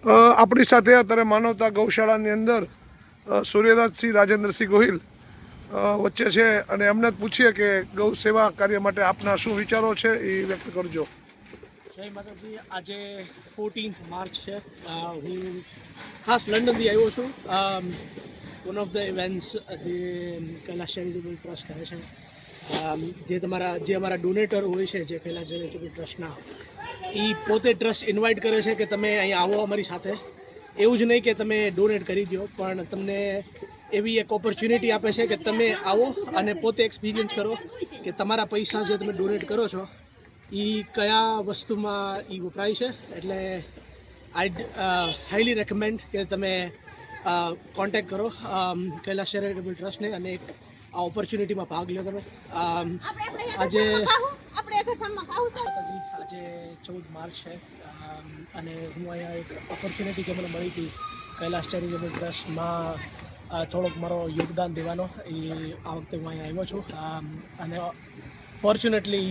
આપણી સાથે અત્યારે માનવતા ગૌશાળાની અંદર સૂર્યરાજસિંહ રાજેન્દ્રસિંહ ગોહિલ વચ્ચે છે અને એમને જ પૂછીએ કે ગૌ સેવા કાર્ય માટે આપના શું વિચારો છે એ વ્યક્ત કરજો. જય માતાજી. આજે 14th માર્ચ છે. હું ખાસ લંડનથી આવ્યો છું. વન ઓફ ધ ઇવેન્ટ્સ જે કૈલાશ ચેરિટેબલ ટ્રસ્ટ કરે છે, જે અમારા ડોનેટર હોય છે, જે કૈલાશ ચેરિટેબલ ટ્રસ્ટના, એ પોતે ટ્રસ્ટ ઇન્વાઇટ કરે છે કે તમે અહીંયા આવો અમારી સાથે. એવું જ નહીં કે તમે ડોનેટ કરી દો, પણ તમને એવી એક ઓપોર્ચ્યુનિટી આપે છે કે તમે આવો અને પોતે એક્સપિરિયન્સ કરો કે તમારા પૈસા જે તમે ડોનેટ કરો છો એ કયા વસ્તુમાં એ વપરાય છે. એટલે આઈ હાઈલી રેકમેન્ડ કે તમે કોન્ટેક્ટ કરો કૈલાશ ચેરિટેબલ ટ્રસ્ટને અને એક આ ઓપોર્ચ્યુનિટીમાં ભાગ લો તમે. આજે 14 માર્ચ છે અને હું અહીંયા એક ઓપોર્ચ્યુનિટી જે મને મળી હતી કૈલાશ ચેરિટેબલ ટ્રસ્ટમાં થોડોક મારો યોગદાન દેવાનો, એ આ વખતે હું અહીંયા આવ્યો છું. અને ફોર્ચ્યુનેટલી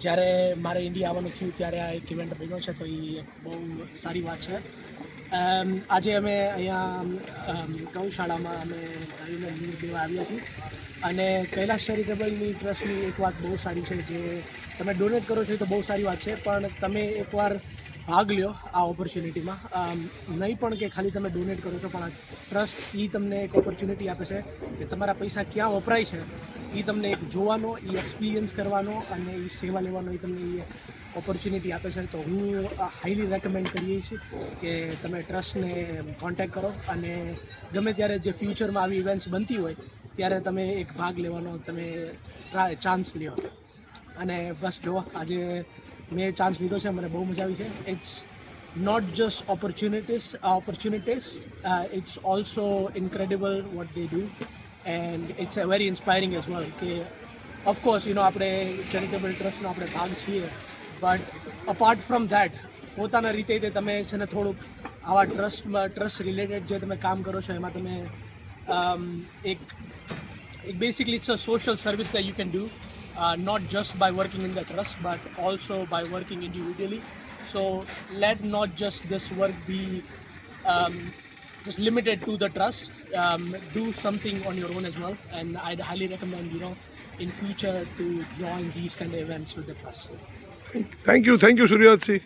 જ્યારે મારે ઇન્ડિયા આવવાનું થયું ત્યારે આ એક ઇવેન્ટ બન્યો છે, તો એ એક બહુ સારી વાત છે. આજે અમે અહીંયા ગૌશાળામાં અમે ગાયોને નીર દેવા આવ્યા છીએ અને કૈલાશ ચેરિટેબલની ટ્રસ્ટની એક વાત બહુ સારી છે, જે તમે ડોનેટ કરો છો એ તો બહુ સારી વાત છે, પણ તમે એકવાર ભાગ લ્યો આ ઓપોર્ચ્યુનિટીમાં. નહીં પણ કે ખાલી તમે ડોનેટ કરો છો, પણ આ ટ્રસ્ટ એ તમને એક ઓપોર્ચ્યુનિટી આપે છે કે તમારા પૈસા ક્યાં વપરાય છે એ તમને એક જોવાનો, એ એક્સપિરિયન્સ કરવાનો અને એ સેવા લેવાનો એ તમને એ ઓપોર્ચ્યુનિટી આપે છે. તો હું હાઈલી રેકમેન્ડ કરીએ છીએ કે તમે ટ્રસ્ટને કોન્ટેક્ટ કરો અને ગમે ત્યારે જે ફ્યુચરમાં આવી ઇવેન્ટ્સ બનતી હોય ત્યારે તમે એક ભાગ લેવાનો તમે ચાન્સ લ્યો. અને બસ જો આજે મેં ચાન્સ લીધો છે, મને બહુ મજા આવી છે. It's not just opportunities, it's also incredible what they do and it's a very inspiring as well. કે ઓફકોર્સ આપણે ચેરિટેબલ ટ્રસ્ટનો આપણે ભાગ છીએ, બટ અપાર્ટ ફ્રોમ ધેટ પોતાના રીતે તમે છે ને થોડુંક આવા ટ્રસ્ટ રિલેટેડ જે તમે કામ કરો છો એમાં તમે એક basically it's a social service that you can do, not just by working in the trust but also by working individually. So let not just this work be just limited to the trust. Do something on your own as well, and I'd highly recommend in future to join these kind of events with the trust. Thank you સૂર્યરાજસિંહ.